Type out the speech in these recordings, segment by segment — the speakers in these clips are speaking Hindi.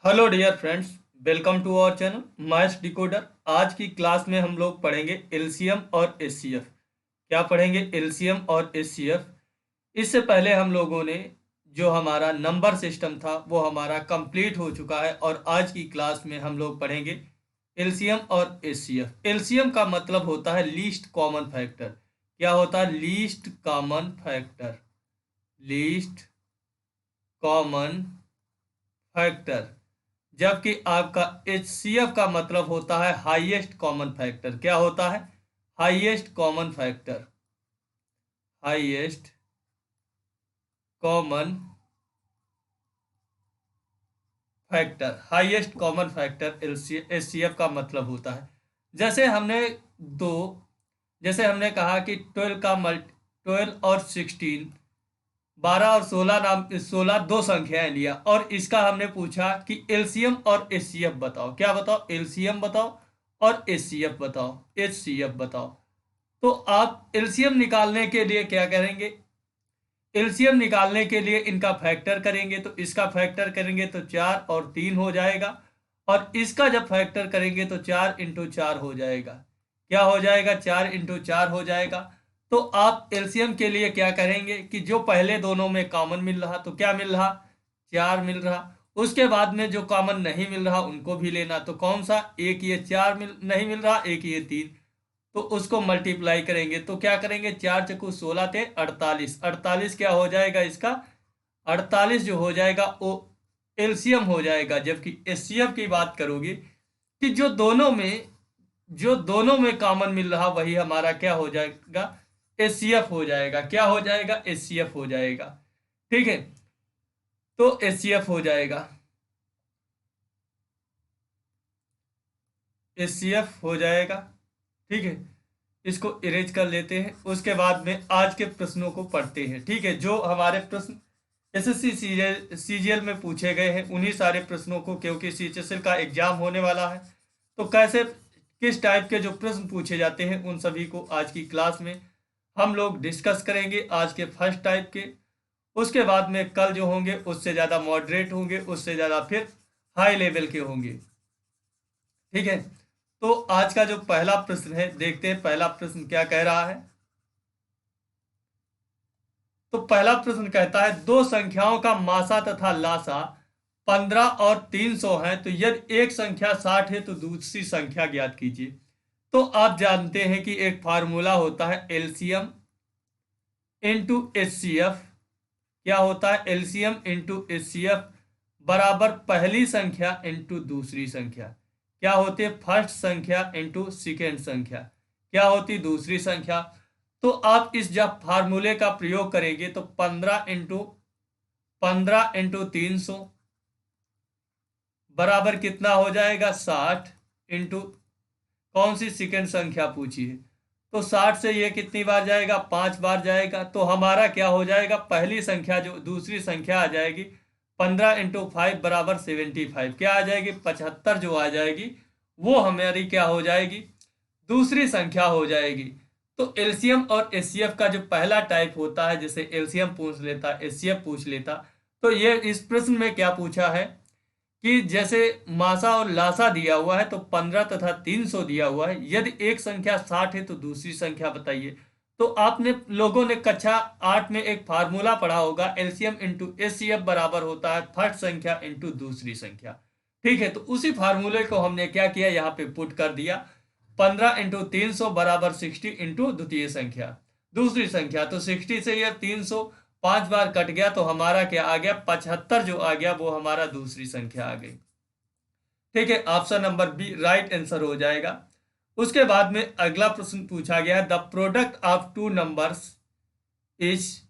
Hello dear friends, welcome to our channel maths decoder. आज की क्लास में हम लोग पढ़ेंगे एलसीएम और एचसीएफ। क्या पढ़ेंगे? एलसीएम और एचसीएफ। इससे पहले हम लोगों ने जो हमारा नंबर सिस्टम था वो हमारा कंप्लीट हो चुका है और आज की क्लास में हम लोग पढ़ेंगे एलसीएम और एचसीएफ। एलसीएम का मतलब होता है लीस्ट कॉमन फैक्टर। क्या होता है? Least common factor. Least common factor. जबकि आपका एचसीएफ का मतलब होता है हाईएस्ट कॉमन फैक्टर। क्या होता है? Highest common factor. Highest common factor. Highest common factor HCF का मतलब होता है। जैसे हमने दो जैसे हमने कहा कि 12 और 16, 12 और 16 नाम 16 दो संख्याएं लिया और इसका हमने पूछा कि एलसीएम और एचसीएफ बताओ। क्या बताओ? एलसीएम बताओ और एचसीएफ बताओ। तो आप एलसीएम निकालने के लिए क्या करेंगे? एलसीएम निकालने के लिए इनका फैक्टर करेंगे, तो इसका फैक्टर करेंगे तो 4 और 3 हो जाएगा, और इसका जब फैक्टर करेंगे तो 4 इंटू 4 हो जाएगा। क्या हो जाएगा? 4 इंटू 4 हो जाएगा। तो आप एलसीएम के लिए क्या करेंगे कि जो पहले दोनों में कॉमन मिल रहा, तो क्या मिल रहा? 4 मिल रहा। उसके बाद में जो कॉमन नहीं मिल रहा उनको भी लेना, तो कौन सा? एक ये 4 नहीं मिल रहा, एक ये 3, तो उसको मल्टीप्लाई करेंगे। तो क्या करेंगे? 4 चक्कू 16 थे 48। 48 क्या हो जाएगा इसका? 48 जो हो जाएगा वो एलसीएम हो जाएगा। जबकि एचसीएफ की बात करोगे कि जो दोनों में कॉमन मिल रहा वही हमारा क्या हो जाएगा? एचसीएफ हो जाएगा। क्या हो जाएगा? एचसीएफ हो जाएगा। ठीक है, तो एचसीएफ हो जाएगा। एचसीएफ हो जाएगा। ठीक है, इसको इरेज कर लेते हैं। उसके बाद में आज के प्रश्नों को पढ़ते हैं। ठीक है, जो हमारे प्रश्न एसएससी सीजीएल में पूछे गए हैं उन्हीं सारे प्रश्नों को, क्योंकि सीएचएसएल का एग्जाम होने वाला है तो कैसे किस टाइप के जो प्रश्न पूछे जाते हैं उन सभी को आज की क्लास में हम लोग डिस्कस करेंगे। आज के फर्स्ट टाइप के, उसके बाद में कल जो होंगे उससे ज़्यादा मॉडरेट होंगे, उससे ज़्यादा फिर हाई लेवल के होंगे। ठीक है, तो आज का जो पहला प्रश्न है, देखते हैं पहला प्रश्न क्या कह रहा है। तो पहला प्रश्न कहता है दो संख्याओं का मासा तथा लासा 15 और 300 है, तो यदि एक संख्या 60 है तो दूसरी संख्या ज्ञात कीजिए। तो आप जानते हैं कि एक फार्मूला होता है एलसीएम इंटू एचसीएफ। क्या होता है? एलसीएम इंटू एचसीएफ बराबर पहली संख्या इंटू दूसरी संख्या। क्या होती है? फर्स्ट संख्या इंटू सेकेंड संख्या। क्या होती? दूसरी संख्या। तो आप इस जब फार्मूले का प्रयोग करेंगे तो 15 इंटू 300 बराबर कितना हो जाएगा? 60 इंटू कौन सी सेकेंड संख्या पूछी है, तो 60 से ये कितनी बार जाएगा? 5 बार जाएगा। तो हमारा क्या हो जाएगा? पहली संख्या जो दूसरी संख्या आ जाएगी 15 इंटू 5 बराबर 75। क्या आ जाएगी? 75 जो आ जाएगी वो हमारी क्या हो जाएगी? दूसरी संख्या हो जाएगी। तो एलसीएम और एचसीएफ का जो पहला टाइप होता है, जैसे एलसीएम पूछ लेता, एचसीएफ पूछ लेता, तो ये इस प्रश्न में क्या पूछा है कि जैसे मासा और लासा दिया हुआ है तो 15 तथा 300 दिया हुआ है, यदि एक संख्या 60 है तो दूसरी संख्या बताइए। तो आपने लोगों ने कक्षा 8 में एक फार्मूला पढ़ा होगा, एलसीएम इंटू एचसीएफ बराबर होता है फर्स्ट संख्या इंटू दूसरी संख्या। ठीक है, तो उसी फार्मूले को हमने क्या किया, यहाँ पे पुट कर दिया। 15 इंटू 300 बराबर 60 इंटू द्वितीय संख्या, दूसरी संख्या। तो 60 से यह 300 5 बार कट गया तो हमारा क्या आ गया? 75 जो आ गया वो हमारा दूसरी संख्या आ गई। ठीक है, option number B right answer हो जाएगा। उसके बाद में अगला प्रश्न पूछा गया है the product of two numbers is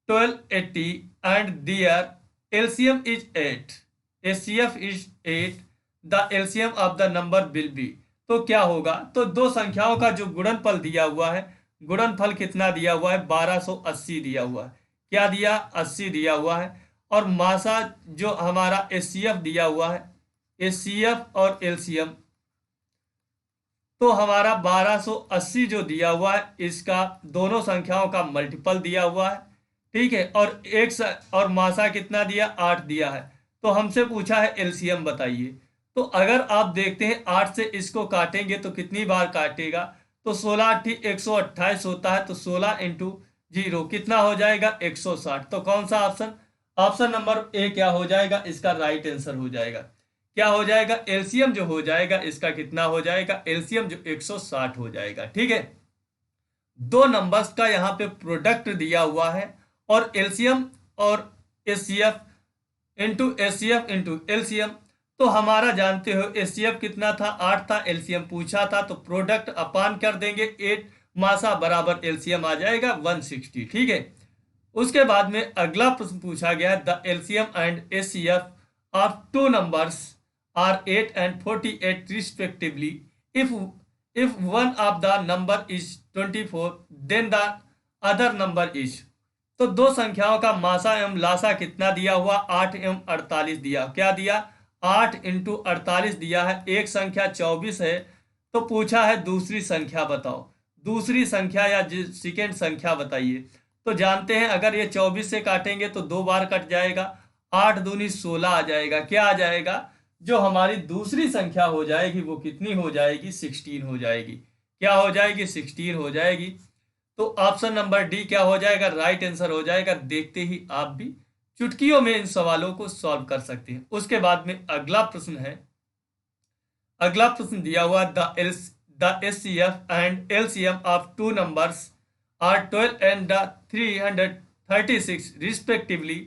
1280 and their LCM is 8, HCF is 8, the LCM of the number will be. तो क्या होगा? तो दो संख्याओं का जो गुणनफल दिया हुआ है, गुणनफल कितना दिया हुआ है? 1280 दिया हुआ है। क्या दिया? 80 दिया हुआ है। और मासा जो हमारा एचसीएफ दिया हुआ है, एचसीएफ और एलसीएम, तो हमारा 1280 जो दिया हुआ है इसका दोनों संख्याओं का मल्टीपल दिया हुआ है। ठीक है, और और मासा कितना दिया? 8 दिया है। तो हमसे पूछा है एलसीएम बताइए। तो अगर आप देखते हैं 8 से इसको काटेंगे तो कितनी बार काटेगा, तो 16 × 8 = 128 होता है, तो 16 × 0 कितना हो जाएगा 160। तो कौन सा ऑप्शन, ऑप्शन नंबर ए क्या हो जाएगा, इसका राइट आंसर हो जाएगा। क्या हो जाएगा, एलसीएम जो हो जाएगा इसका कितना हो जाएगा, एलसीएम जो 160 हो जाएगा। ठीक है, दो नंबर्स का यहाँ पे प्रोडक्ट दिया हुआ है और एलसीएम और एचसीएफ इंटू एलसीएम। तो हमारा जानते हो एचसीएफ कितना था, 8 था, एलसीएम पूछा था, तो प्रोडक्ट अपान कर देंगे 8 मासा बराबर एलसीएम आ जाएगा 160। ठीक है, उसके बाद में अगला प्रश्न पूछा गया है, the LCM and HCF of two numbers are 8 and 48 respectively. If one of the number is 24 then the other number is। तो दो संख्याओं का मासा एवं लासा कितना दिया हुआ, 8 एवं 48 दिया। क्या दिया, 8 × 48 दिया है। एक संख्या 24 है, तो पूछा है दूसरी संख्या बताओ, दूसरी संख्या या सेकेंड संख्या बताइए। तो जानते हैं अगर ये 24 से काटेंगे तो 2 बार कट जाएगा, 8 दूनी 16 आ जाएगा। क्या आ जाएगा, जो हमारी दूसरी संख्या हो जाएगी वो कितनी हो जाएगी, 16 हो जाएगी। क्या हो जाएगी, 16 हो जाएगी। तो ऑप्शन नंबर डी क्या हो जाएगा, राइट आंसर हो जाएगा। देखते ही आप भी चुटकियों में इन सवालों को सॉल्व कर सकते हैं। उसके बाद में अगला प्रश्न है, अगला प्रश्न दिया हुआ, the HCF and LCM of two numbers are 12 and 336 respectively.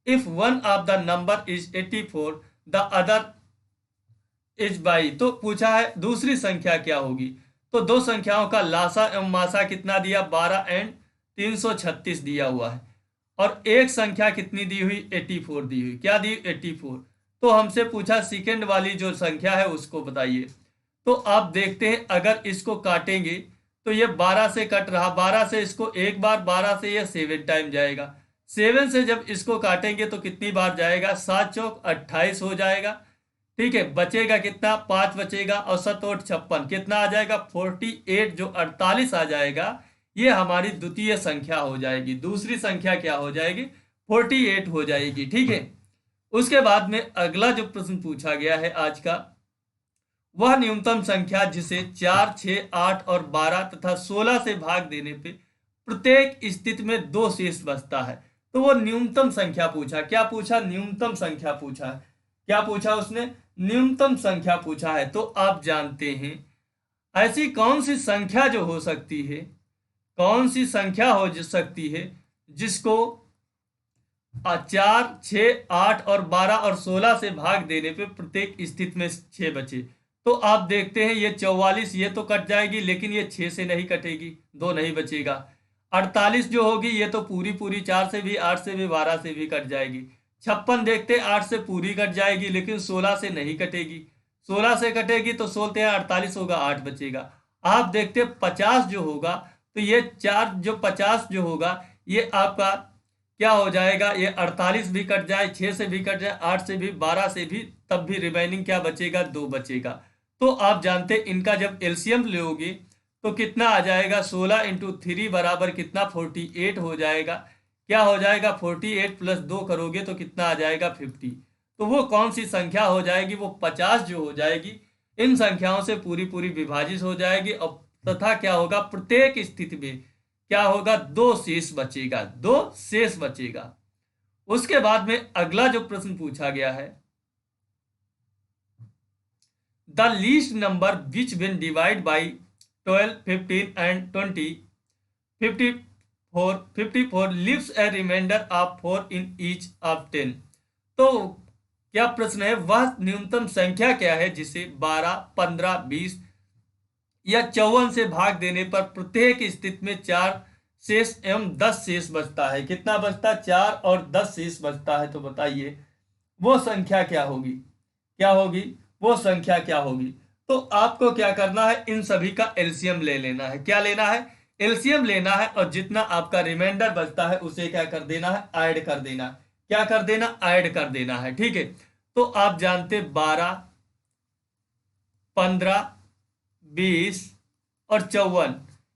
If one of the number is 84 the other is by। तो पूछा है दूसरी संख्या क्या होगी। तो दो संख्याओं का लासा एवं मासा कितना दिया, 12 and 336 दिया हुआ है, और एक संख्या कितनी दी हुई, 84 दी हुई। क्या दी, 84। तो हमसे पूछा सेकेंड वाली जो संख्या है उसको बताइए। तो आप देखते हैं अगर इसको काटेंगे तो ये 12 से कट रहा, 12 से इसको एक बार, 12 से ये 7 टाइम जाएगा। 7 से जब इसको काटेंगे तो कितनी बार जाएगा, 7 चौक 28 हो जाएगा। ठीक है, बचेगा कितना, 5 बचेगा, और 7 और 56 कितना आ जाएगा, 48। जो 48 आ जाएगा ये हमारी द्वितीय संख्या हो जाएगी। दूसरी संख्या क्या हो जाएगी, 48 हो जाएगी। ठीक है, उसके बाद में अगला जो प्रश्न पूछा गया है आज का, वह न्यूनतम संख्या जिसे 4, 6, 8 और 12 तथा 16 से भाग देने पे प्रत्येक स्थिति में 2 शेष बचता है। तो वो न्यूनतम संख्या पूछा। क्या पूछा, न्यूनतम संख्या पूछा है। क्या पूछा उसने, न्यूनतम संख्या पूछा है। तो आप जानते हैं ऐसी कौन सी संख्या जो हो सकती है, कौन सी संख्या हो सकती है जिसको 4, 6, 8 और 12 और 16 से भाग देने पे प्रत्येक स्थिति में 6 बचे। तो आप देखते हैं ये 44 ये तो कट जाएगी, लेकिन ये 6 से नहीं कटेगी, 2 नहीं बचेगा। 48 जो होगी ये तो पूरी 4 से भी, 8 से भी, 12 से भी कट जाएगी। 56 देखते 8 से पूरी कट जाएगी, लेकिन 16 से नहीं कटेगी। 16 से कटेगी तो 16 या 48 होगा, 8 बचेगा। आप देखते 50 जो होगा, तो ये 50 जो होगा ये आपका क्या हो जाएगा, ये 48 भी कट जाए, 6 से भी कट जाए, 8 से भी, 12 से भी, तब भी रिमेनिंग क्या बचेगा, 2 बचेगा। तो आप जानते इनका जब एलसीएम लोगे तो कितना आ जाएगा, 16 × 3 बराबर कितना, 48 हो जाएगा। क्या हो जाएगा, 48 + 2 करोगे तो कितना आ जाएगा, 50। तो वो कौन सी संख्या हो जाएगी, वो 50 जो हो जाएगी इन संख्याओं से पूरी विभाजित हो जाएगी, और तथा क्या होगा, प्रत्येक स्थिति में क्या होगा, 2 शेष बचेगा, 2 शेष बचेगा। उसके बाद में अगला जो प्रश्न पूछा गया है, the least number which when divide by 12, 15 and 20, 54 leaves a remainder of 4 in each of 10। तो क्या प्रश्न है, वह न्यूनतम संख्या क्या है जिसे 12, 15, 20 या 54 से भाग देने पर प्रत्येक स्थिति में 4 शेष एवं 10 शेष बचता है। कितना बचता है, 4 और 10 शेष बचता है। तो बताइए वो संख्या क्या होगी, क्या होगी वो संख्या क्या होगी। तो आपको क्या करना है, इन सभी का एलसीएम ले लेना है। क्या लेना है, एलसीएम लेना है, और जितना आपका रिमाइंडर बचता है उसे क्या कर देना है, ऐड कर देना। क्या कर देना, ऐड कर देना है। ठीक है, तो आप जानते 12, 15, 20 और 54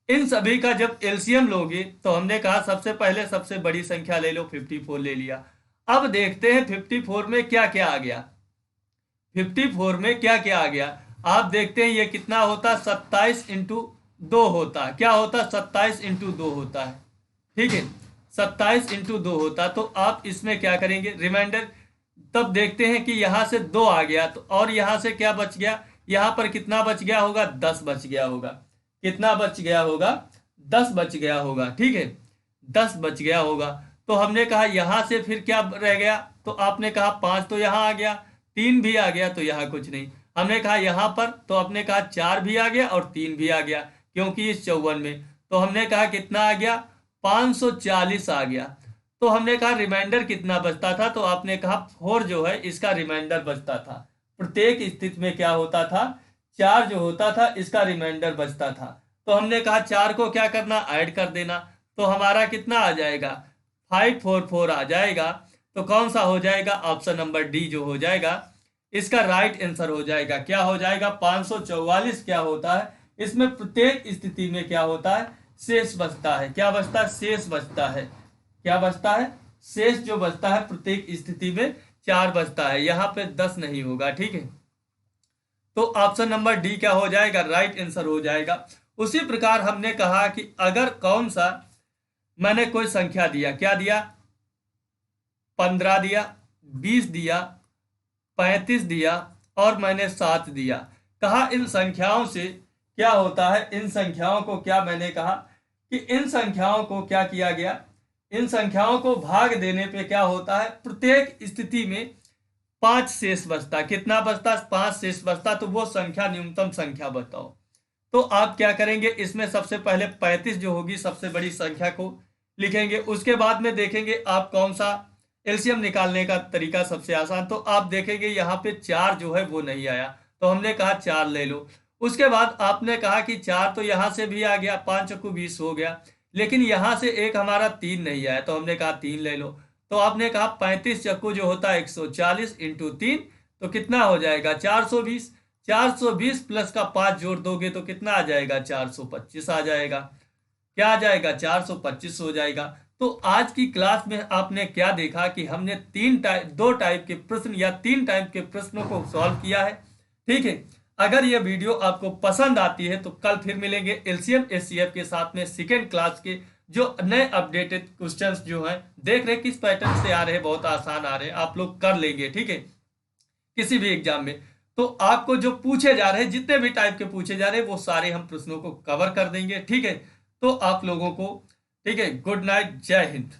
इन सभी का जब एलसीएम लोगे तो हमने कहा सबसे पहले सबसे बड़ी संख्या ले लो, 54 ले लिया। अब देखते हैं 54 में क्या क्या आ गया। 54 में क्या क्या आ गया आप देखते हैं। ये कितना होता है, 27 × 2 होता है। क्या होता है, 27 × 2 होता है। ठीक है, 27 × 2 होता। तो आप इसमें क्या करेंगे, रिमाइंडर। तब देखते हैं कि यहां से 2 आ गया, तो और यहां से क्या बच गया, यहां पर कितना बच गया होगा, 10 बच गया होगा। कितना बच गया होगा, 10 बच गया होगा। ठीक है, 10 बच गया होगा। तो हमने कहा यहां से फिर क्या रह गया, तो आपने कहा 5 तो यहां आ गया, 3 भी आ गया, तो यहां कुछ नहीं। हमने कहा यहां पर, तो आपने कहा 4 भी आ गया और 3 भी आ गया, क्योंकि इस 54 में। तो हमने कहा कितना आ गया, 540 आ गया। तो हमने कहा रिमाइंडर कितना बचता था, तो आपने कहा 4 जो है इसका रिमाइंडर बचता था। प्रत्येक स्थिति में क्या होता था, 4 जो होता था इसका रिमाइंडर बचता था। तो हमने कहा 4 को क्या करना, ऐड कर देना। तो हमारा कितना आ जाएगा, 544 आ जाएगा। तो कौन सा हो जाएगा, ऑप्शन नंबर डी जो हो जाएगा इसका राइट आंसर हो जाएगा। क्या हो जाएगा, 544 क्या होता है, इसमें प्रत्येक स्थिति में क्या होता है, शेष बचता है। क्या बचता है, शेष बचता है। क्या बचता है, शेष जो बचता है प्रत्येक स्थिति में 4 बचता है, यहां पे 10 नहीं होगा। ठीक है, तो ऑप्शन नंबर डी क्या हो जाएगा, राइट आंसर हो जाएगा। उसी प्रकार हमने कहा कि अगर कौन सा, मैंने कोई संख्या दिया, क्या दिया, 15 दिया, 20 दिया, 35 दिया और मैंने 7 दिया। कहा इन संख्याओं से क्या होता है, इन संख्याओं को क्या, मैंने कहा कि इन संख्याओं को क्या किया गया, इन संख्याओं को भाग देने पे क्या होता है, प्रत्येक स्थिति में 5 शेष बचता। कितना बचता, 5 शेष बचता। तो वो संख्या, न्यूनतम संख्या बताओ। तो आप क्या करेंगे, इसमें सबसे पहले 35 जो होगी सबसे बड़ी संख्या को लिखेंगे। उसके बाद में देखेंगे आप कौन सा एलसीएम निकालने का तरीका सबसे आसान। तो आप देखेंगे यहाँ पे 4 जो है वो नहीं आया, तो हमने कहा 4 ले लो। उसके बाद आपने कहा कि 4 तो यहाँ से भी आ गया, 5 × 20 हो गया, लेकिन यहाँ से एक हमारा 3 नहीं आया, तो हमने कहा 3 ले लो। तो आपने कहा 35 चक्कू जो होता है 140 × 3, तो कितना हो जाएगा, 420। 420 प्लस का 5 जोड़ दोगे तो कितना आ जाएगा, 425 आ जाएगा। क्या आ जाएगा, 425 हो जाएगा। तो आज की क्लास में आपने क्या देखा कि हमने 2 टाइप के प्रश्न या 3 टाइप के प्रश्नों को सॉल्व किया है। ठीक है, अगर ये वीडियो आपको पसंद आती है तो कल फिर मिलेंगे एलसीएम एचसीएफ के साथ में सेकेंड क्लास के जो नए अपडेटेड क्वेश्चंस जो हैं, देख रहे किस पैटर्न से आ रहे हैं, बहुत आसान आ रहे हैं, आप लोग कर लेंगे। ठीक है, किसी भी एग्जाम में तो आपको जो पूछे जा रहे हैं, जितने भी टाइप के पूछे जा रहे हैं, वो सारे हम प्रश्नों को कवर कर देंगे। ठीक है, तो आप लोगों को, ठीक है, गुड नाइट, जय हिंद।